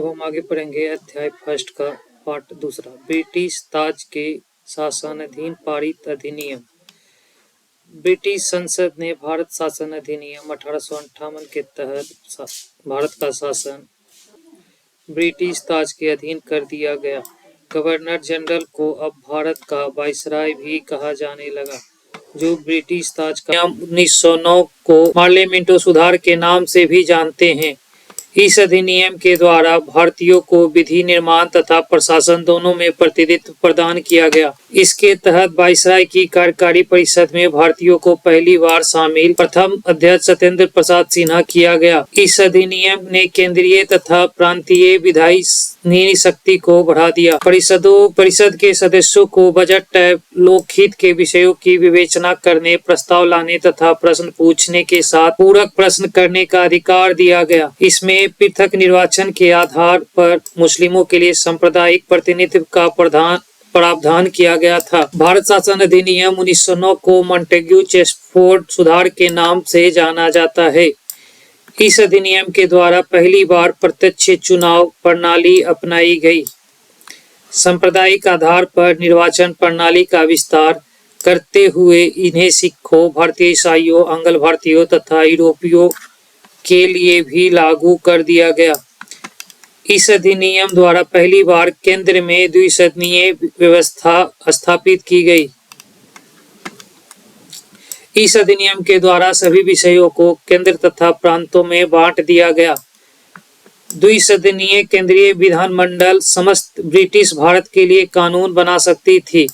अब हम आगे पढ़ेंगे अध्याय फर्स्ट का पार्ट दूसरा, ब्रिटिश ताज के शासनाधीन पारित अधिनियम। ब्रिटिश संसद ने भारत शासन अधिनियम 1858 के तहत भारत का शासन ब्रिटिश ताज के अधीन कर दिया गया। गवर्नर जनरल को अब भारत का वायसराय भी कहा जाने लगा, जो ब्रिटिश ताज का 1909 को पार्लियामेंटो सुधार के नाम से भी जानते हैं। इस अधिनियम के द्वारा भारतीयों को विधि निर्माण तथा प्रशासन दोनों में प्रतिनिधित्व प्रदान किया गया। इसके तहत वायसराय की कार्यकारी परिषद में भारतीयों को पहली बार शामिल प्रथम अध्यक्ष सत्येंद्र प्रसाद सिन्हा किया गया। इस अधिनियम ने केंद्रीय तथा प्रांतीय विधायी शक्ति को बढ़ा दिया। परिषद के सदस्यों को बजट लोकहित के विषयों की विवेचना करने, प्रस्ताव लाने तथा प्रश्न पूछने के साथ पूरक प्रश्न करने का अधिकार दिया गया। इसमें पृथक निर्वाचन के आधार पर मुस्लिमों के लिए सांप्रदायिक प्रतिनिधित्व का प्रावधान किया गया था। भारत शासन अधिनियम 1909 को मॉन्टेग्यू-चेम्सफोर्ड सुधार के नाम से जाना जाता है। इस अधिनियम के द्वारा पहली बार प्रत्यक्ष चुनाव प्रणाली अपनाई गई। सांप्रदायिक आधार पर निर्वाचन प्रणाली का विस्तार करते हुए इन्हें सिखों, भारतीय ईसाइयों, आंग्ल भारतीयों तथा यूरोपियों के लिए भी लागू कर दिया गया। इस अधिनियम द्वारा पहली बार केंद्र में द्विसदनीय व्यवस्था स्थापित की गई। इस अधिनियम के द्वारा सभी विषयों को केंद्र तथा प्रांतों में बांट दिया गया। द्विसदनीय केंद्रीय विधानमंडल समस्त ब्रिटिश भारत के लिए कानून बना सकती थी।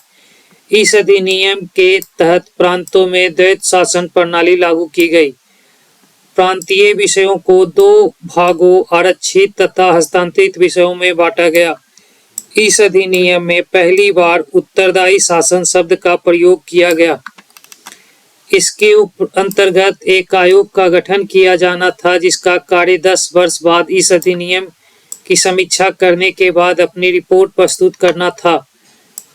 इस अधिनियम के तहत प्रांतों में द्वैत शासन प्रणाली लागू की गई। प्रांतीय विषयों को दो भागों, आरक्षित तथा हस्तांतरित विषयों में बांटा गया। इस अधिनियम में पहली बार उत्तरदायी शासन शब्द का प्रयोग किया गया। इसके अंतर्गत एक आयोग का गठन किया जाना था, जिसका कार्य 10 वर्ष बाद इस अधिनियम की समीक्षा करने के बाद अपनी रिपोर्ट प्रस्तुत करना था।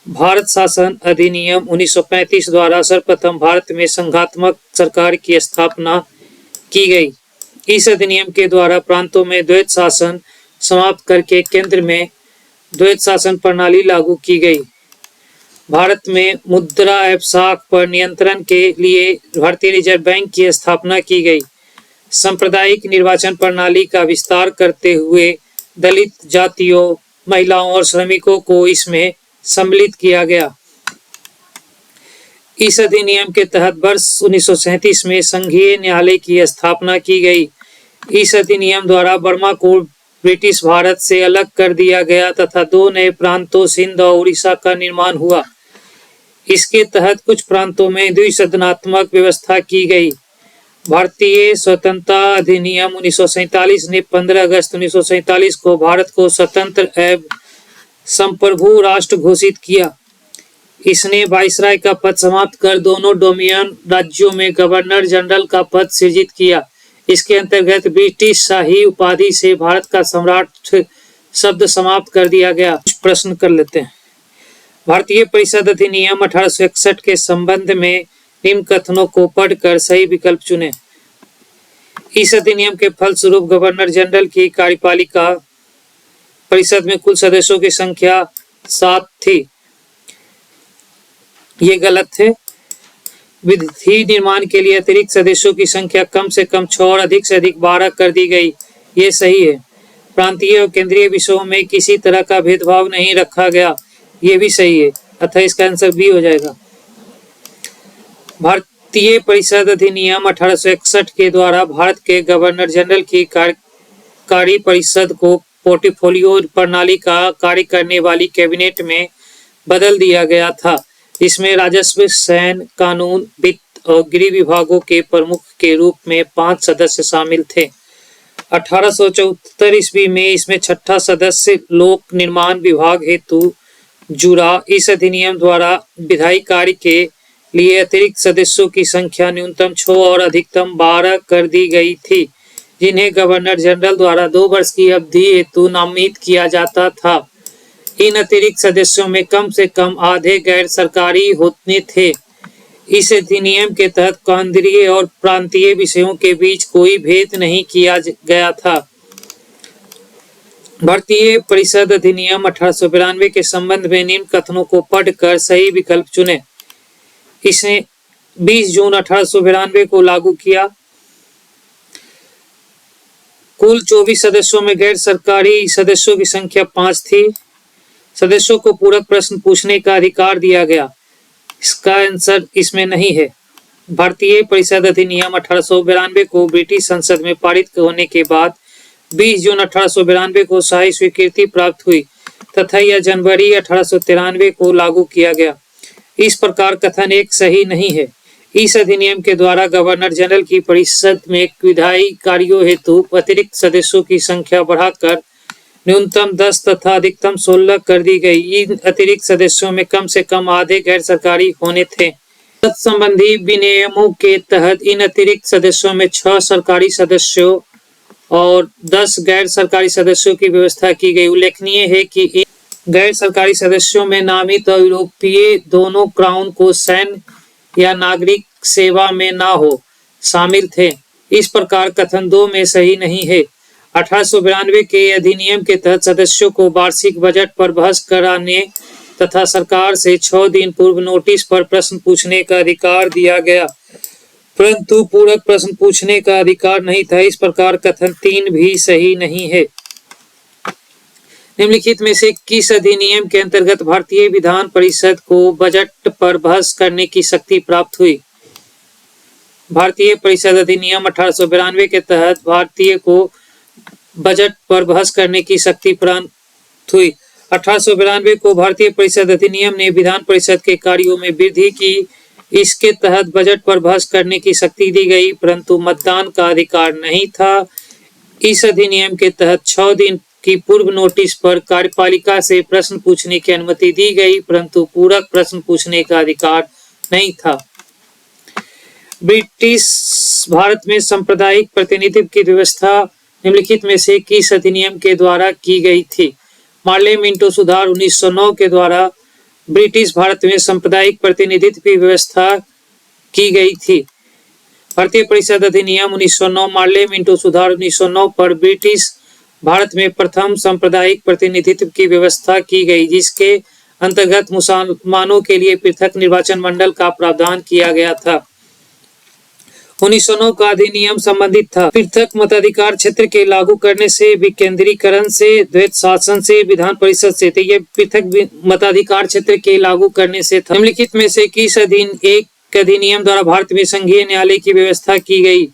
भारत शासन अधिनियम 1935 द्वारा सर्वप्रथम भारत में संघात्मक सरकार की स्थापना की गई। इस अधिनियम के द्वारा प्रांतों में द्वैत शासन समाप्त करके केंद्र में द्वैत शासन प्रणाली लागू की गई। भारत में मुद्रा अवसाक पर नियंत्रण के लिए भारतीय रिजर्व बैंक की स्थापना की गई। सांप्रदायिक निर्वाचन प्रणाली का विस्तार करते हुए दलित जातियों, महिलाओं और श्रमिकों को इसमें सम्मिलित किया गया। इस अधिनियम के तहत वर्ष 1937 में संघीय न्यायालय की स्थापना की गई। इस अधिनियम द्वारा बर्मा को ब्रिटिश भारत से अलग कर दिया गया तथा दो नए प्रांतों सिंध और उड़ीसा का निर्माण हुआ। इसके तहत कुछ प्रांतों में द्विसदनात्मक व्यवस्था की गई। भारतीय स्वतंत्रता अधिनियम 1947 ने 15 अगस्त 1947 को भारत को स्वतंत्र एवं संप्रभु राष्ट्र घोषित किया। इसने वायसराय का पद समाप्त कर दोनों डोमिनियन राज्यों में गवर्नर जनरल का पद सृजित किया। इसके अंतर्गत ब्रिटिश शाही उपाधि से भारत का सम्राट शब्द समाप्त कर दिया गया। प्रश्न कर लेते हैं। भारतीय परिषद अधिनियम 1861 के संबंध में निम्न कथनों को पढ़कर सही विकल्प चुनें। इस अधिनियम के फलस्वरूप गवर्नर जनरल की कार्यपालिका परिषद में कुल सदस्यों की संख्या 7 थी। ये गलत है। विधि निर्माण के लिए अतिरिक्त सदस्यों की संख्या कम से कम 6 और अधिक से अधिक 12 कर दी गई। ये सही है। प्रांतीय और केंद्रीय विषयों में किसी तरह का भेदभाव नहीं रखा गया। ये भी सही है, अतः इसका आंसर बी हो जाएगा। भारतीय परिषद अधिनियम 1861 के द्वारा भारत के गवर्नर जनरल की कार्यकारी परिषद को पोर्टफोलियो प्रणाली का कार्य करने वाली कैबिनेट में बदल दिया गया था। इसमें राजस्व, सैन्य, कानून, वित्त और गृह विभागों के प्रमुख के रूप में 5 सदस्य शामिल थे। 1874 ईस्वी में इसमें 6ठा सदस्य लोक निर्माण विभाग हेतु जुड़ा। इस अधिनियम द्वारा विधायी कार्य के लिए अतिरिक्त सदस्यों की संख्या न्यूनतम 6 और अधिकतम 12 कर दी गई थी, जिन्हें गवर्नर जनरल द्वारा 2 वर्ष की अवधि हेतु नामित किया जाता था। इन अतिरिक्त सदस्यों में कम से कम आधे गैर सरकारी होते थे। इस अधिनियम के तहत केंद्रीय और प्रांतीय विषयों के बीच कोई भेद नहीं किया गया था। भारतीय परिषद अधिनियम 1892 के संबंध में निम्न कथनों को पढ़कर सही विकल्प चुनें। इसने 20 जून 1892 को लागू किया। कुल 24 सदस्यों में गैर सरकारी सदस्यों की संख्या 5 थी। सदस्यों को पूरक प्रश्न पूछने का अधिकार दिया गया। इसका आंसर इसमें नहीं है। भारतीय परिषद अधिनियम 1892 को ब्रिटिश संसद में पारित होने के बाद 20 जून 1892 को शाही स्वीकृति प्राप्त हुई तथा यह जनवरी 1893 को लागू किया गया। इस प्रकार कथन एक सही नहीं है। इस अधिनियम के द्वारा गवर्नर जनरल की परिषद में विधायी कार्यों हेतु अतिरिक्त सदस्यों की संख्या बढ़ाकर न्यूनतम 10 तथा अधिकतम 16 कर दी गई। इन अतिरिक्त सदस्यों में कम से कम आधे गैर सरकारी होने थे। तत्संबंधी विनियमों के तहत इन अतिरिक्त सदस्यों में 6 सरकारी सदस्यों और 10 गैर सरकारी सदस्यों की व्यवस्था की गई। उल्लेखनीय है कि इन गैर सरकारी सदस्यों में नामित और यूरोपीय दोनों क्राउन को सैन्य या नागरिक सेवा में न हो शामिल थे। इस प्रकार कथन 2 में सही नहीं है। 1892 के अधिनियम के तहत सदस्यों को वार्षिक बजट पर बहस कराने तथा सरकार से 6 दिन पूर्व नोटिस पर प्रश्न पूछने का अधिकार दिया गया, परंतु पूरक प्रश्न पूछने का अधिकार नहीं था। इस प्रकार कथन 3 भी सही नहीं है। निम्नलिखित में से किस अधिनियम के अंतर्गत भारतीय विधान परिषद को बजट पर बहस करने की शक्ति प्राप्त हुई? भारतीय परिषद अधिनियम 1892 के तहत भारतीय को बजट पर बहस करने की शक्ति प्राप्त हुई। 1892 को भारतीय परिषद अधिनियम ने विधान परिषद के कार्यों में वृद्धि की। इसके तहत बजट पर बहस करने की शक्ति दी गई, परंतु मतदान का अधिकार नहीं था। इस अधिनियम के तहत 6 दिन की पूर्व नोटिस पर कार्यपालिका से प्रश्न पूछने की अनुमति दी गई, परंतु पूरक प्रश्न पूछने का अधिकार नहीं था। ब्रिटिश भारत में सांप्रदायिक प्रतिनिधित्व की व्यवस्था निम्नलिखित में से किस अधिनियम के द्वारा की गई थी? मार्ले मिंटो सुधार 1909 के द्वारा ब्रिटिश भारत में सांप्रदायिक प्रतिनिधित्व की व्यवस्था की गई थी। भारतीय परिषद अधिनियम 1909 मार्ले मिंटो सुधार 1909 पर ब्रिटिश भारत में प्रथम सांप्रदायिक प्रतिनिधित्व की व्यवस्था की गई, जिसके अंतर्गत मुसलमानों के लिए पृथक निर्वाचन मंडल का प्रावधान किया गया था। 1909 का अधिनियम संबंधित था पृथक मताधिकार क्षेत्र के लागू करने से, विकेंद्रीकरण से, द्वैत शासन से, विधान परिषद से। तो ये पृथक मताधिकार क्षेत्र के लागू करने से था। निम्नलिखित में से किस अधिनियम द्वारा भारत में संघीय न्यायालय की व्यवस्था की गई?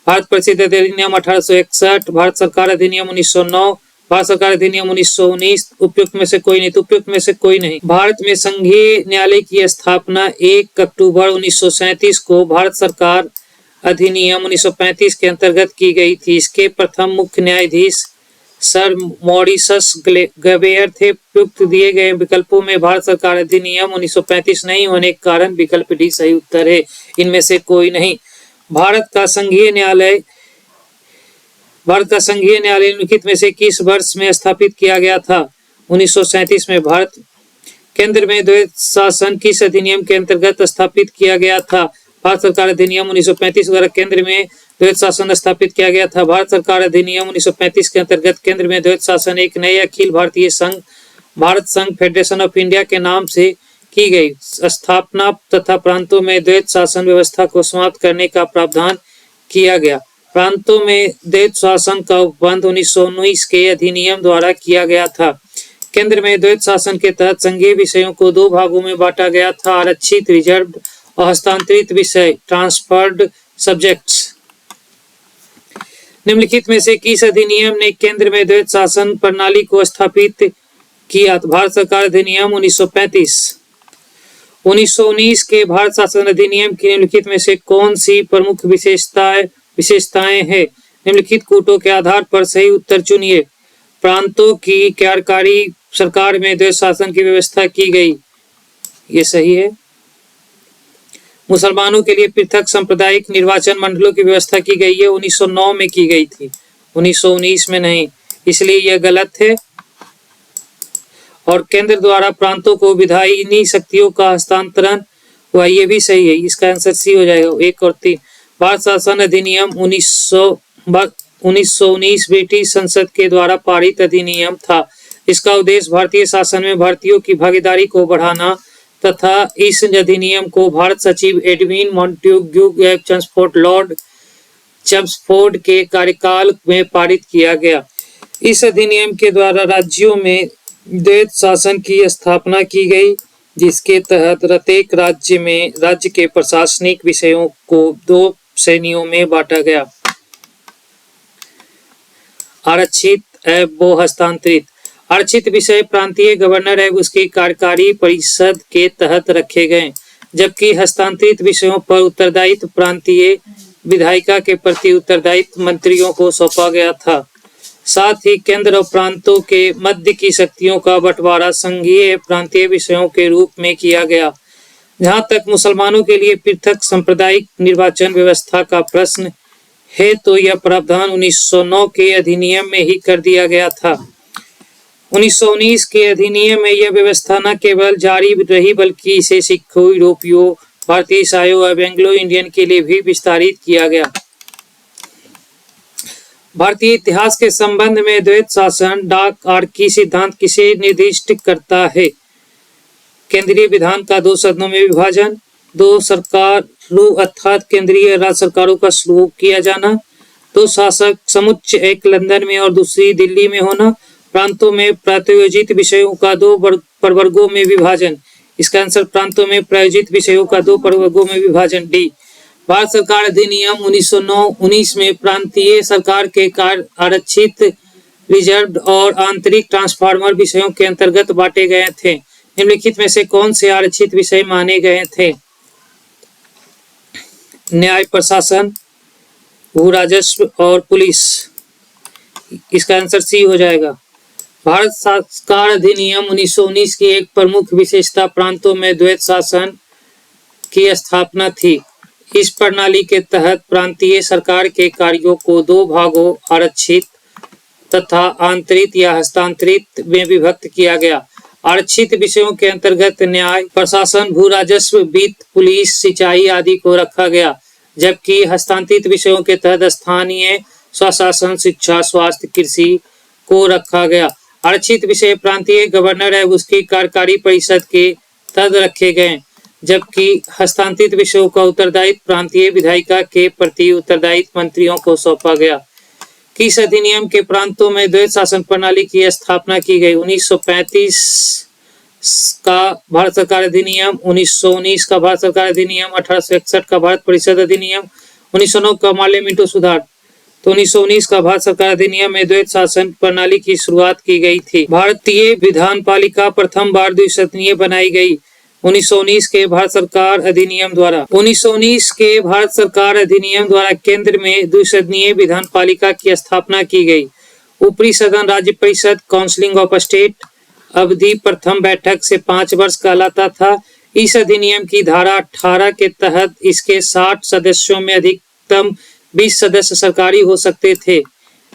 भारत परिषद अधिनियम 1861, भारत सरकार अधिनियम 1909, भारत सरकार अधिनियम 1919। उपयुक्त में से कोई नहीं। तो उपयुक्त में से कोई नहीं। भारत में संघीय न्यायालय की स्थापना 1 अक्टूबर 1937 को भारत सरकार अधिनियम 1935 के अंतर्गत की गई थी। इसके प्रथम मुख्य न्यायाधीश सर मॉरिसस गवेयर थे। उपयुक्त दिए गए विकल्पों में भारत सरकार अधिनियम 1935 नहीं होने के कारण विकल्प डी सही उत्तर है। इनमें से कोई नहीं। भारत का संघीय न्यायालय निम्नलिखित में से किस वर्ष में स्थापित किया गया था? 1937 में। भारत केंद्र में द्वैत शासन किस अधिनियम के अंतर्गत स्थापित किया गया था? भारत सरकार अधिनियम 1935 द्वारा केंद्र में द्वैत शासन स्थापित किया गया था। भारत सरकार अधिनियम 1935 के अंतर्गत केंद्र में द्वैत शासन एक नए अखिल भारतीय संघ भारत संघ फेडरेशन ऑफ इंडिया के नाम से की गई स्थापना तथा प्रांतों में द्वैत शासन व्यवस्था को समाप्त करने का प्रावधान किया गया। प्रांतों में द्वैत शासन का उपबंध 1919 के अधिनियम द्वारा किया गया था। केंद्र में द्वैत शासन के तहत संघीय विषयों को 2 भागों में बांटा गया था, आरक्षित रिजर्व और हस्तांतरित विषय ट्रांसफर्ड सब्जेक्ट्स। निम्नलिखित में से किस अधिनियम ने केंद्र में द्वैत शासन प्रणाली को स्थापित किया? भारत सरकार अधिनियम 1935। 1919 के भारत शासन अधिनियम की निम्नलिखित में से कौन सी प्रमुख विशेषताएं हैं? निम्नलिखित कूटों के आधार पर सही उत्तर चुनिए। प्रांतों की कार्यकारी सरकार में द्वैत शासन की व्यवस्था की गई, ये सही है। मुसलमानों के लिए पृथक सांप्रदायिक निर्वाचन मंडलों की व्यवस्था की गई है, 1909 में की गई थी, 1919 में नहीं, इसलिए यह गलत है। और केंद्र द्वारा प्रांतों को विधायी शक्तियों का हस्तांतरण हुआ, ये भी सही है। इसका आंसर सी हो जाएगा। 1 और 3। भारत शासन अधिनियम 1919 ब्रिटिश संसद के द्वारा पारित अधिनियम था। इसका उद्देश्य भारतीय शासन में भारतीयों की भागीदारी को बढ़ाना तथा इस अधिनियम को भारत सचिव एडविन मॉन्टेग्यू चम्सफोर्ड लॉर्ड चम्सफोर्ड के कार्यकाल में पारित किया गया। इस अधिनियम के द्वारा राज्यों में द्वैत शासन की स्थापना की गई, जिसके तहत प्रत्येक राज्य के प्रशासनिक विषयों को 2 श्रेणियों में बांटा गया, आरक्षित एवं हस्तांतरित। आरक्षित विषय प्रांतीय गवर्नर एवं उसकी कार्यकारी परिषद के तहत रखे गए, जबकि हस्तांतरित विषयों पर उत्तरदायित्व प्रांतीय विधायिका के प्रति उत्तरदायित्व मंत्रियों को सौंपा गया था। साथ ही केंद्र और प्रांतों के मध्य की शक्तियों का बंटवारा संघीय प्रांतीय विषयों के रूप में किया गया। जहां तक मुसलमानों के लिए पृथक सांप्रदायिक निर्वाचन व्यवस्था का प्रश्न है तो यह प्रावधान 1909 के अधिनियम में ही कर दिया गया था। 1919 के अधिनियम में यह व्यवस्था न केवल जारी रही बल्कि इसे सिखों, यूरोपियों, भारतीय ईसाइयों और एंग्लो इंडियन के लिए भी विस्तारित किया गया। भारतीय इतिहास के संबंध में द्वैत शासन डाक आर्की सिद्धांत किसे निर्दिष्ट करता है? केंद्रीय विधान का 2 सदनों में विभाजन, 2 सरकारों अर्थात केंद्रीय और राज्य सरकारों का शुरू किया जाना, 2 शासक समुच्चय, एक लंदन में और दूसरी दिल्ली में होना, प्रांतों में प्रायोजित विषयों का 2 प्रवर्गों में विभाजन। इसका आंसर प्रांतों में प्रायोजित विषयों का 2 प्रवर्गों में विभाजन डी। भारत सरकार अधिनियम 1919 में प्रांतीय सरकार के कार्य आरक्षित, रिजर्व और आंतरिक ट्रांसफार्मर विषयों के अंतर्गत बांटे गए थे। निम्नलिखित में से कौन से आरक्षित विषय माने गए थे? न्याय प्रशासन, भू राजस्व और पुलिस। इसका आंसर सी हो जाएगा। भारत सरकार अधिनियम 1919 की एक प्रमुख विशेषता प्रांतों में द्वैत शासन की स्थापना थी। इस प्रणाली के तहत प्रांतीय सरकार के कार्यों को 2 भागों आरक्षित तथा आंतरिक या हस्तांतरित में विभक्त किया गया। आरक्षित विषयों के अंतर्गत न्याय प्रशासन, भू राजस्व, वित्त, पुलिस, सिंचाई आदि को रखा गया, जबकि हस्तांतरित विषयों के तहत स्थानीय स्वशासन, शिक्षा, स्वास्थ्य, कृषि को रखा गया। आरक्षित विषय प्रांतीय गवर्नर एवं उसकी कार्यकारी परिषद के तहत रखे गए, जबकि हस्तांतरित विषयों का उत्तरदायित्व प्रांतीय विधायिका के प्रति उत्तरदायित्व मंत्रियों को सौंपा गया। किस अधिनियम के प्रांतों में द्वैत शासन प्रणाली की स्थापना की गई? 1935 का भारत सरकार अधिनियम, 1919 का भारत सरकार अधिनियम, 1861 का भारत परिषद अधिनियम, 1909 का पार्लियामेंट सुधार। तो 1919 का भारत सरकार अधिनियम में द्वैत शासन प्रणाली की शुरुआत की गई थी। भारतीय विधान पालिका प्रथम बार द्विसदनीय बनाई गई 1919 के भारत सरकार अधिनियम द्वारा। 1919 के भारत सरकार अधिनियम द्वारा केंद्र में द्विसदनीय विधान पालिका की स्थापना की गई। ऊपरी सदन राज्य परिषद काउंसिल ऑफ स्टेट अवधि प्रथम बैठक से 5 वर्ष कहलाता था। इस अधिनियम की धारा 18 के तहत इसके 60 सदस्यों में अधिकतम 20 सदस्य सरकारी हो सकते थे।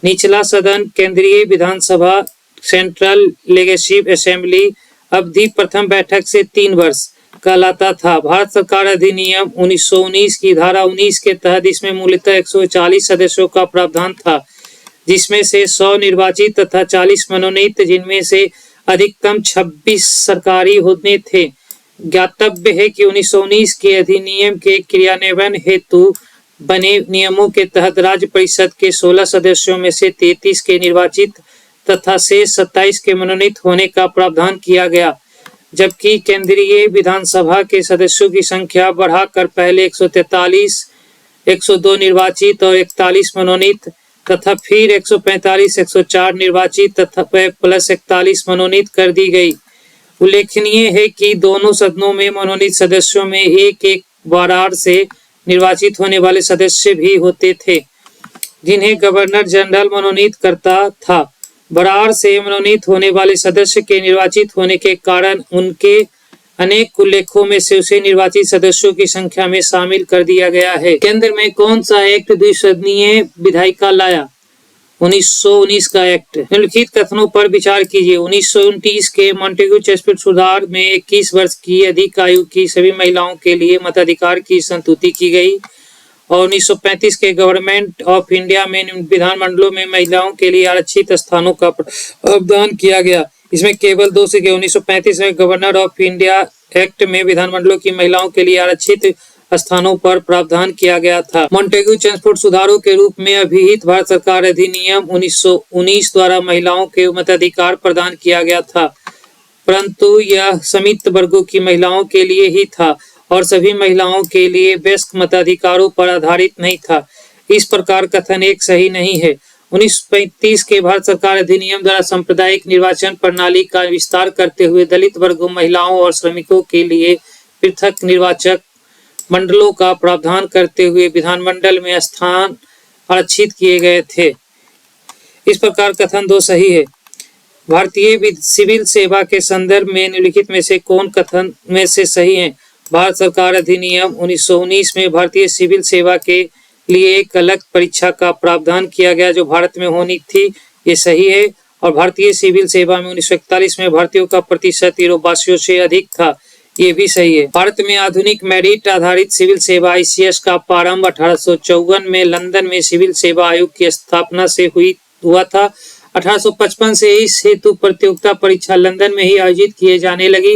निचला सदन केंद्रीय विधानसभा सेंट्रल लेजिस्लेटिव असेंबली अवधि प्रथम बैठक से 3 वर्ष कहलाता था। भारत सरकार अधिनियम 1919 की धारा 19 के तहत इसमें मूलतः 140 सदस्यों का प्रावधान था, जिसमें से 100 निर्वाचित तथा 40 मनोनीत, जिनमें से अधिकतम 26 सरकारी होने थे। ज्ञातव्य है कि 1919 के अधिनियम के क्रियान्वयन हेतु बने नियमों के तहत राज्य परिषद के 16 सदस्यों में से 33 के निर्वाचित तथा शेष 27 के मनोनीत होने का प्रावधान किया गया, जबकि केंद्रीय विधानसभा के सदस्यों की संख्या बढ़ाकर पहले 143, 102 निर्वाचित और 41 मनोनीत तथा फिर 145, 104 निर्वाचित तथा प्लस 41 मनोनीत कर दी गई। उल्लेखनीय है कि दोनों सदनों में मनोनीत सदस्यों में एक बार से निर्वाचित होने वाले सदस्य भी होते थे, जिन्हें गवर्नर जनरल मनोनीत करता था। बरार से मनोनीत होने वाले सदस्य के निर्वाचित होने के कारण उनके अनेक उल्लेखों में से उसे निर्वाचित सदस्यों की संख्या में शामिल कर दिया गया है। केंद्र में कौन सा एक्ट द्विसदनीय विधायिका लाया? 1919 का एक्ट। निम्नलिखित कथनों पर विचार कीजिए। 1929 के मॉन्टेग्यू चम्सफोर्ड सुधार में 21 वर्ष की अधिक आयु की सभी महिलाओं के लिए मताधिकार की संस्तुति की गई। और 1935 के गवर्नमेंट ऑफ इंडिया में विधानमंडलों में महिलाओं के लिए आरक्षित स्थानों का प्रावधान किया गया। इसमें केवल 2 सिक्के 1935 में गवर्नर ऑफ इंडिया एक्ट में विधानमंडलों की महिलाओं के लिए आरक्षित स्थानों पर प्रावधान किया गया था। मॉन्टेग्यू चेम्सफोर्ड सुधारों के रूप में अभिहित भारत सरकार अधिनियम 1919 द्वारा महिलाओं के मताधिकार प्रदान किया गया था, परंतु यह सीमित वर्गों की महिलाओं के लिए ही था और सभी महिलाओं के लिए वयस्क मताधिकारों पर आधारित नहीं था। इस प्रकार कथन एक सही नहीं है। 1935 के भारत सरकार अधिनियम द्वारा सांप्रदायिक निर्वाचन प्रणाली का विस्तार करते हुए दलित वर्गों, महिलाओं और श्रमिकों के लिए पृथक निर्वाचक मंडलों का प्रावधान करते हुए विधानमंडल में स्थान आरक्षित किए गए थे। इस प्रकार कथन 2 सही है। भारतीय सिविल सेवा के संदर्भ में निम्नलिखित में से कौन कथन में से सही है? भारत सरकार अधिनियम 1919 में भारतीय सिविल सेवा के लिए एक अलग परीक्षा का प्रावधान किया गया जो भारत में होनी थी, ये सही है। और भारतीय सिविल सेवा में 1941 में भारतीयों का प्रतिशत यूरोपवासियों से अधिक था, ये भी सही है। भारत में आधुनिक मेरिट आधारित सिविल सेवा ICS का प्रारंभ 1854 में लंदन में सिविल सेवा आयोग की स्थापना से हुआ था। 1855 से इस हेतु प्रतियोगिता परीक्षा लंदन में ही आयोजित किए जाने लगी।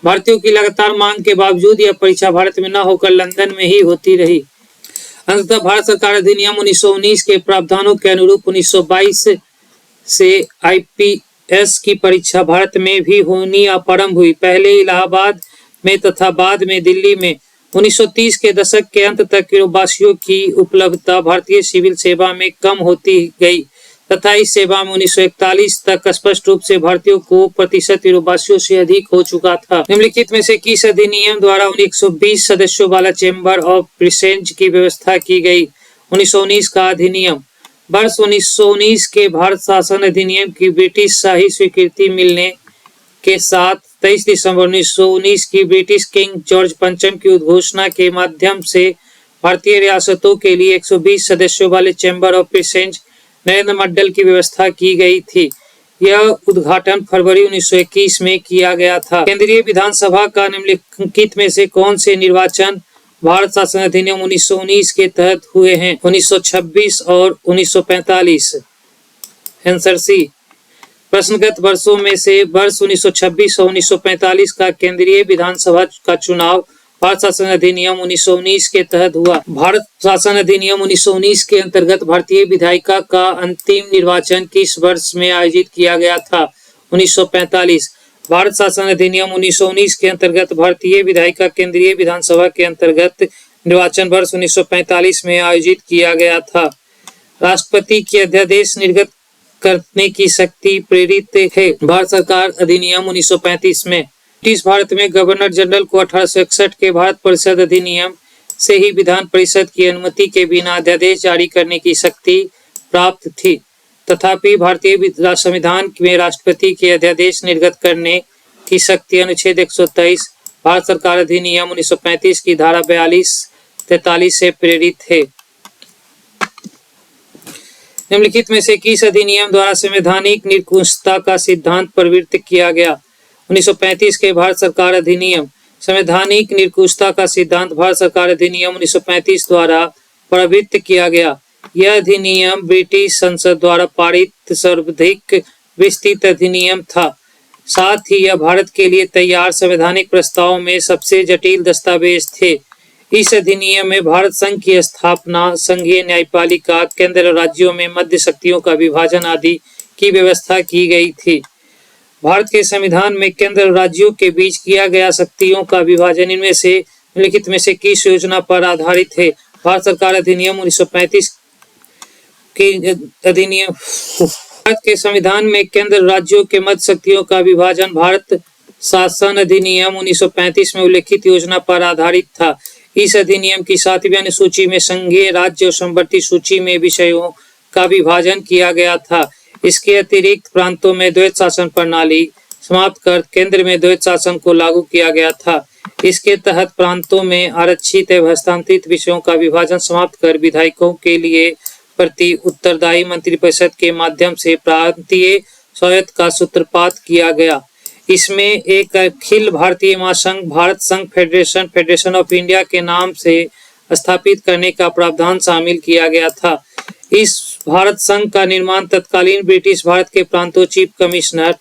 भारतीयों की लगातार मांग के बावजूद यह परीक्षा भारत में न होकर लंदन में ही होती रही। अंततः भारत सरकार अधिनियम 1919 के प्रावधानों के अनुरूप 1922 से IPS की परीक्षा भारत में भी होनी आरंभ हुई, पहले इलाहाबाद में तथा बाद में दिल्ली में। 1930 के दशक के अंत तक यूरोपवासियों की उपलब्धता भारतीय सिविल सेवा में कम होती गई तथा इस सेवा में 1941 तक स्पष्ट रूप से भारतीयों को प्रतिशत यूरोपवासियों से अधिक हो चुका था। निम्नलिखित में से किस अधिनियम द्वारा 120 सदस्यों वाला चेंबर ऑफ प्रिसेंज की व्यवस्था की गई? 1919 का अधिनियम। वर्ष 1919 के भारत शासन अधिनियम की ब्रिटिश शाही स्वीकृति मिलने के साथ 23 दिसंबर 1919 की ब्रिटिश किंग जॉर्ज पंचम की उद्घोषणा के माध्यम से भारतीय रियासतों के लिए 120 सदस्यों वाले चैम्बर ऑफ प्रिसेंज नरेंद्र मंडल की व्यवस्था की गई थी। यह उद्घाटन फरवरी 1921 में किया गया था। केंद्रीय विधानसभा का निम्नलिखित में से कौन से निर्वाचन भारत शासन अधिनियम 1919 के तहत हुए हैं? 1926 और 1945। Answer C. प्रश्नगत वर्षों में से वर्ष 1926 और 1945 का केंद्रीय विधानसभा का चुनाव भारत शासन अधिनियम 1919 के तहत हुआ। भारत शासन अधिनियम 1919 के अंतर्गत भारतीय विधायिका का अंतिम निर्वाचन किस वर्ष में आयोजित किया गया था? 1945। भारत शासन अधिनियम 1919 के अंतर्गत भारतीय विधायिका केंद्रीय विधानसभा के अंतर्गत निर्वाचन वर्ष 1945 में आयोजित किया गया था। राष्ट्रपति के अध्यादेश निर्गत करने की शक्ति प्रेरित है। भारत सरकार अधिनियम 1935 में। ब्रिटिश भारत में गवर्नर जनरल को 1861 के भारत परिषद अधिनियम से ही विधान परिषद की अनुमति के बिना अध्यादेश जारी करने की शक्ति प्राप्त थी। तथापि भारतीय संविधान में राष्ट्रपति के अध्यादेश निर्गत करने की शक्ति अनुच्छेद 123 भारत सरकार अधिनियम 1935 की धारा 42-43 से प्रेरित है। निम्नलिखित में से किस अधिनियम द्वारा संवैधानिक निरंकुशता का सिद्धांत प्रवृत्त किया गया? 1935 के भारत सरकार अधिनियम। संवैधानिक निरंकुशता का सिद्धांत भारत सरकार अधिनियम 1935 द्वारा प्रवृत्त किया गया। यह अधिनियम ब्रिटिश संसद द्वारा पारित सर्वाधिक विस्तृत अधिनियम था। साथ ही यह भारत के लिए तैयार संवैधानिक प्रस्ताव में सबसे जटिल दस्तावेज थे। इस अधिनियम में भारत संघ की स्थापना, संघीय न्यायपालिका, केंद्र और राज्यों में मध्य शक्तियों का विभाजन आदि की व्यवस्था की गई थी। भारत के संविधान में केंद्र और राज्यों के बीच किया गया शक्तियों का विभाजन इनमें से निम्नलिखित में से किस योजना पर आधारित है? भारत सरकार अधिनियम 1935 के अधिनियम। भारत के संविधान में केंद्र राज्यों के मध्य शक्तियों का विभाजन भारत शासन अधिनियम 1935 में उल्लेखित योजना पर आधारित था। इस अधिनियम की 7वीं अनुसूची में संघीय, राज्य और समवर्ती सूची में विषयों का विभाजन किया गया था। इसके अतिरिक्त प्रांतों में द्वैत शासन प्रणाली समाप्त कर केंद्र में द्वैत शासन को लागू किया गया था। इसके तहत प्रांतों में आरक्षित एवं हस्तांतरित विषयों का विभाजन समाप्त कर विधायकों के लिए प्रति उत्तरदायी मंत्रिपरिषद के माध्यम से प्रांतीय स्वायत्त का सूत्रपात किया गया। इसमें एक अखिल भारतीय महासंघ, भारत संघ फेडरेशन, फेडरेशन ऑफ इंडिया के नाम से स्थापित करने का प्रावधान शामिल किया गया था। इस भारत संघ का निर्माण तत्कालीन ब्रिटिश भारत के प्रांतों चीफ कमिश्नर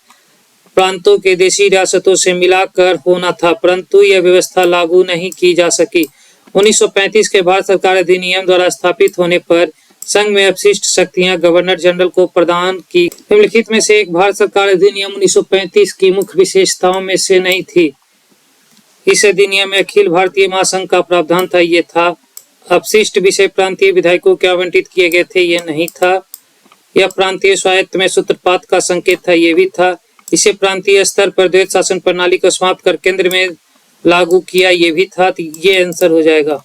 प्रांतों के देशी रियासतों से मिलाकर होना था, परंतु यह व्यवस्था लागू नहीं की जा सकी। 1935 के भारत सरकार अधिनियम द्वारा स्थापित होने पर संघ में अपशिष्ट शक्तियां गवर्नर जनरल को प्रदान की। निम्नलिखित में से एक भारत सरकार अधिनियम 1935 की मुख्य विशेषताओं में से नहीं थी। इस अधिनियम में अखिल भारतीय महासंघ का प्रावधान था, ये था। अपशिष्ट विषय प्रांतीय विधायकों के आवंटित किए गए थे, ये नहीं था। यह प्रांतीय स्वायत्त में सूत्रपात का संकेत था, ये भी था। इसे प्रांतीय स्तर पर द्वैत शासन प्रणाली को समाप्त कर केंद्र में लागू किया, ये भी था। ये आंसर हो जाएगा।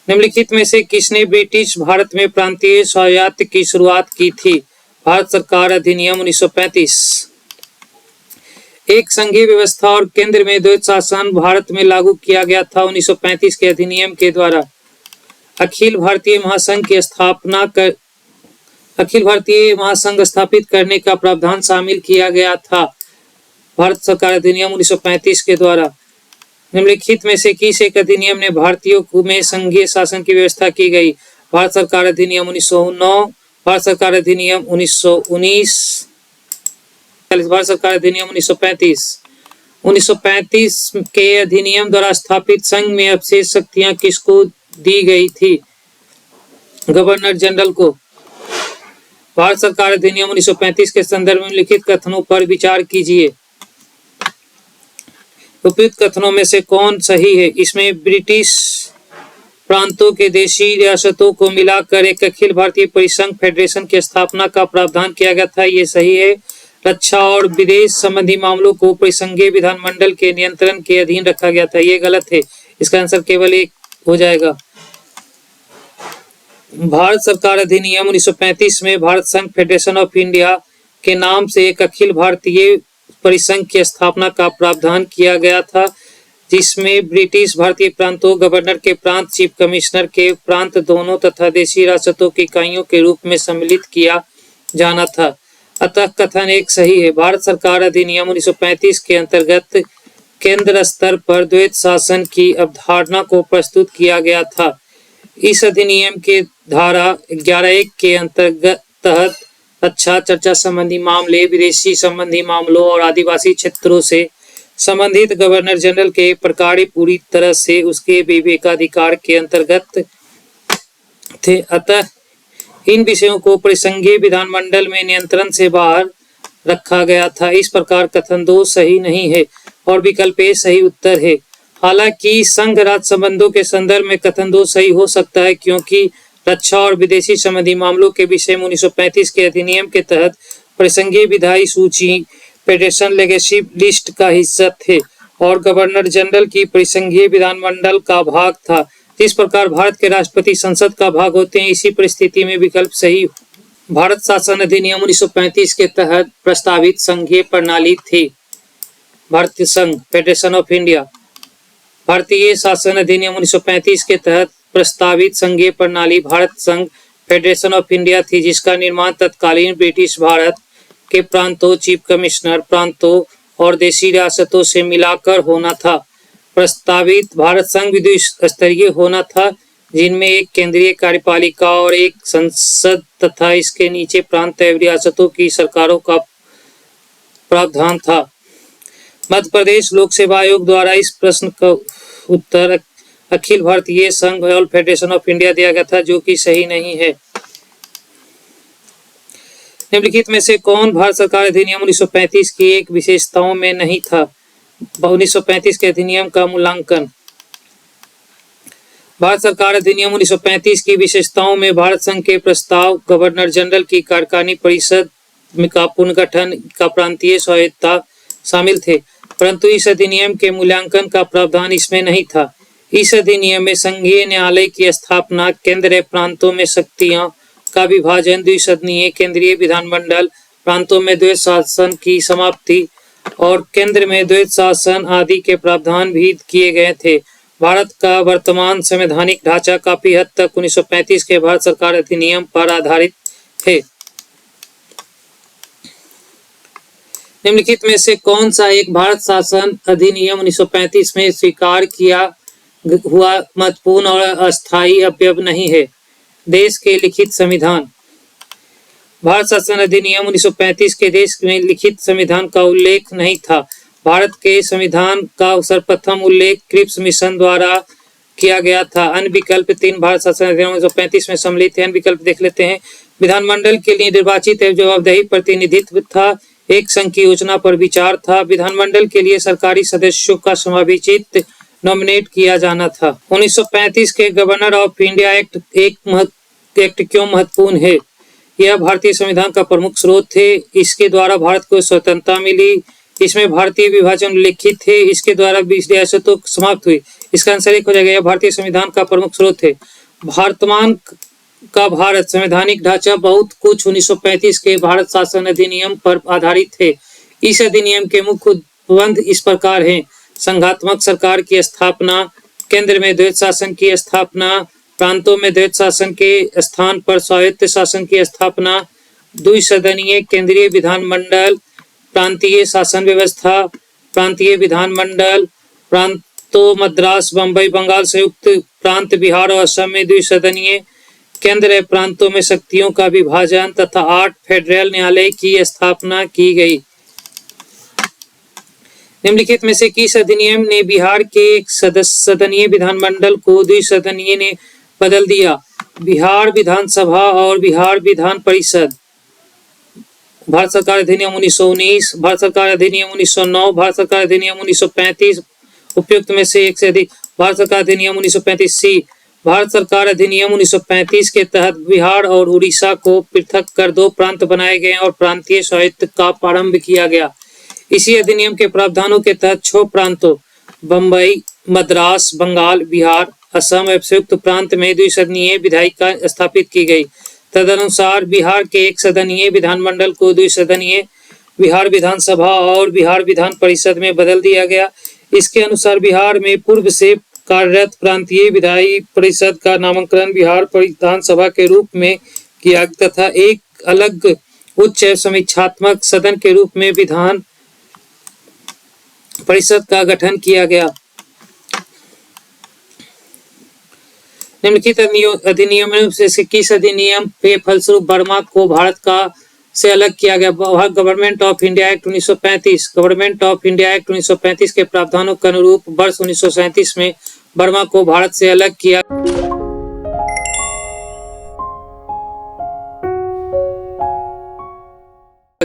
निम्नलिखित में से किसने ब्रिटिश भारत में प्रांतीय स्वायत्त की शुरुआत की थी? भारत सरकार अधिनियम 1935। एक संघीय व्यवस्था और केंद्र में द्वैत शासन भारत में लागू किया गया था 1935 के अधिनियम के द्वारा। अखिल भारतीय महासंघ की स्थापना कर अखिल भारतीय महासंघ स्थापित करने का प्रावधान शामिल किया गया था भारत सरकार अधिनियम 1935 के द्वारा। निम्नलिखित में से किस एक अधिनियम ने भारतीयों में संघीय शासन की व्यवस्था की गई? भारत सरकार अधिनियम 1909, भारत सरकार अधिनियम 1919, भारत सरकार अधिनियम 1935। 1935 के अधिनियम द्वारा स्थापित संघ में अपशेष शक्तियां किसको दी गई थी? गवर्नर जनरल को। भारत सरकार अधिनियम 1935 के संदर्भ में लिखित कथनों पर विचार कीजिए। उपयुक्त कथनों में से कौन सही है? इसमें ब्रिटिश प्रांतों के देशी रियासतों को मिलाकर एक अखिल भारतीय परिसंघ फेडरेशन की स्थापना का प्रावधान किया गया था, ये सही है। रक्षा और विदेश संबंधी मामलों को परिसंघीय विधानमंडल के नियंत्रण के अधीन रखा गया था, ये गलत है। इसका आंसर केवल एक हो जाएगा। भारत सरकार अधिनियम 1935 में भारत संघ फेडरेशन ऑफ इंडिया के नाम से एक अखिल भारतीय परिसंघ की स्थापना का प्रावधान किया गया था, जिसमें ब्रिटिश भारतीय प्रांतों, गवर्नर के प्रांत, चीफ कमिश्नर के प्रांत दोनों तथा देशी रियासतों की इकाइयों के रूप में सम्मिलित किया जाना था। अतः कथन एक सही है। भारत सरकार अधिनियम 1935 के अंतर्गत केंद्र स्तर पर द्वैत शासन की अवधारणा को प्रस्तुत किया गया था। इस अधिनियम के धारा 11(1) के अंतर्गत तहत रक्षा, चर्चा संबंधी मामले, विदेशी संबंधी मामलों और आदिवासी क्षेत्रों से संबंधित गवर्नर जनरल के प्रकार पूरी तरह से उसके विवेकाधिकार के अंतर्गत थे। अतः इन विषयों को परिसंघीय विधानमंडल में नियंत्रण से बाहर रखा गया था। इस प्रकार कथन 2 सही नहीं है और विकल्प ए सही उत्तर है। हालांकि संघ राज्य संबंधों के संदर्भ में कथन 2 सही हो सकता है, क्योंकि रक्षा और विदेशी संबंधी मामलों के विषय में 1935 के अधिनियम के तहत परिसंघीय विधायी सूची फेडरेशन लेगेसी लिस्ट का हिस्सा थे और गवर्नर जनरल की परिसंघीय विधानमंडल का भाग था। जिस प्रकार भारत के राष्ट्रपति संसद का भाग होते हैं, इसी परिस्थिति में विकल्प सही। भारत शासन अधिनियम 1935 के तहत प्रस्तावित संघीय प्रणाली थी भारतीय संघ फेडरेशन ऑफ इंडिया। भारतीय शासन अधिनियम 1935 के तहत प्रस्तावित संघीय प्रणाली भारत संघ फेडरेशन ऑफ इंडिया थी, जिसका निर्माण तत्कालीन ब्रिटिश भारत के प्रांतों, चीफ कमिश्नर प्रांतों और देशी रियासतों से मिलाकर होना था। प्रस्तावित भारत संघ विद्युत स्तरीय होना था, जिनमें एक केंद्रीय कार्यपालिका और एक संसद तथा इसके नीचे प्रांत एवं रियासतों की सरकारों का प्रावधान था। मध्य प्रदेश लोक सेवा आयोग द्वारा इस प्रश्न का उत्तर अखिल भारतीय संघ ऑल फेडरेशन ऑफ इंडिया दिया गया था, जो कि सही नहीं है। निम्नलिखित में से कौन भारत सरकार अधिनियम 1935 की एक विशेषताओं में नहीं था? 1935 के अधिनियम का मूल्यांकन। भारत सरकार अधिनियम 1935 की विशेषताओं में भारत संघ के प्रस्ताव, गवर्नर जनरल की कार्यकारिणी परिषद का पुनर्गठन का प्रांतीय स्वायत्तता शामिल थे, परंतु इस अधिनियम के मूल्यांकन का प्रावधान इसमें नहीं था। इस अधिनियम में संघीय न्यायालय की स्थापना, केंद्र प्रांतों में शक्तियों का विभाजन, द्विसदनीय केंद्रीय विधानमंडल, प्रांतों में द्वैत शासन की समाप्ति और केंद्र में द्वैत शासन आदि के प्रावधान भी किए गए थे। भारत का वर्तमान संवैधानिक ढांचा काफी हद तक 1935 के भारत सरकार अधिनियम पर आधारित है। निम्नलिखित में से कौन सा एक भारत शासन अधिनियम 1935 में स्वीकार किया हुआ महत्वपूर्ण और अस्थायी अवयव नहीं है। देश के लिखित संविधान। भारत शासन अधिनियम 1935 के देश में लिखित संविधान का उल्लेख नहीं था। भारत के संविधान का सर्वप्रथम उल्लेख क्रिप्स मिशन द्वारा किया गया था। अन्य विकल्प 3 भारत शासन अधिनियम 1935 में सम्मिलित है। अन्य विकल्प देख लेते हैं। विधानमंडल के लिए निर्वाचित एवं जवाबदेही प्रतिनिधित्व था। एक संघ की योजना पर विचार था। विधानमंडल के लिए सरकारी सदस्यों का समावेशित नॉमिनेट किया जाना था। 1935 के गवर्नर ऑफ इंडिया एक्ट क्यों महत्वपूर्ण है? यह भारतीय संविधान का प्रमुख स्रोत है। इसके द्वारा भारत को स्वतंत्रता मिली। इसमें भारतीय विभाजन उल्लेखित है। इसके द्वारा 20 रियासतों समाप्त हुई। इसका आंसर एक हो जाएगा। यह भारतीय संविधान का प्रमुख स्रोत है। वर्तमान का भारत संवैधानिक ढांचा बहुत कुछ 1935 के भारत शासन अधिनियम पर आधारित है। इस अधिनियम के मुख्य उपबंध इस प्रकार हैं। संघात्मक सरकार की स्थापना, केंद्र में द्वैत शासन की स्थापना, प्रांतों में द्वैत शासन के स्थान पर स्वायत्त शासन की स्थापना, द्विसदनीय केंद्रीय विधानमंडल, प्रांतीय शासन व्यवस्था, प्रांतीय विधानमंडल, प्रांतों मद्रास, बंबई, बंगाल, संयुक्त प्रांत बिहार और असम में द्विसदनीय केंद्र प्रांतों में शक्तियों का विभाजन तथा 8 फेडरल न्यायालय की स्थापना की गई। निम्नलिखित में से किस अधिनियम ने बिहार के एक सदनीय विधानमंडल को द्विसदनीय ने बदल दिया? बिहार विधानसभा और बिहार विधान परिषद। भारत सरकार अधिनियम 1919, भारत सरकार अधिनियम 1909, भारत सरकार अधिनियम 1935, उपयुक्त में से एक से अधिक। भारत सरकार अधिनियम 1935 सी। भारत सरकार अधिनियम 1935 के तहत बिहार और उड़ीसा को पृथक कर 2 प्रांत बनाए गए और प्रांतीय स्वायत्त का प्रारंभ किया गया। इसी अधिनियम के प्रावधानों के तहत 6 प्रांतों बंबई, मद्रास, बंगाल, बिहार, असम एवं संयुक्त प्रांत में द्विसदनीय विधायिका स्थापित की गई। तदनुसार बिहार के एक सदनीय विधानमंडल को द्विसदनीय बिहार विधानसभा और बिहार विधान परिषद में बदल दिया गया। इसके अनुसार बिहार में पूर्व से कार्यरत प्रांतीय विधायी परिषद का नामकरण बिहार विधानसभा के रूप में किया तथा एक अलग उच्च समीक्षात्मक सदन के रूप में विधान परिषद का गठन किया गया। निम्नलिखित अधिनियमों से किस अधिनियम के फलस्वरूप बर्मा को भारत का से अलग किया गया? Government of India act 1935। Government of India act 1935 के प्रावधानों के अनुरूप वर्ष 1937 में बर्मा को भारत से अलग किया।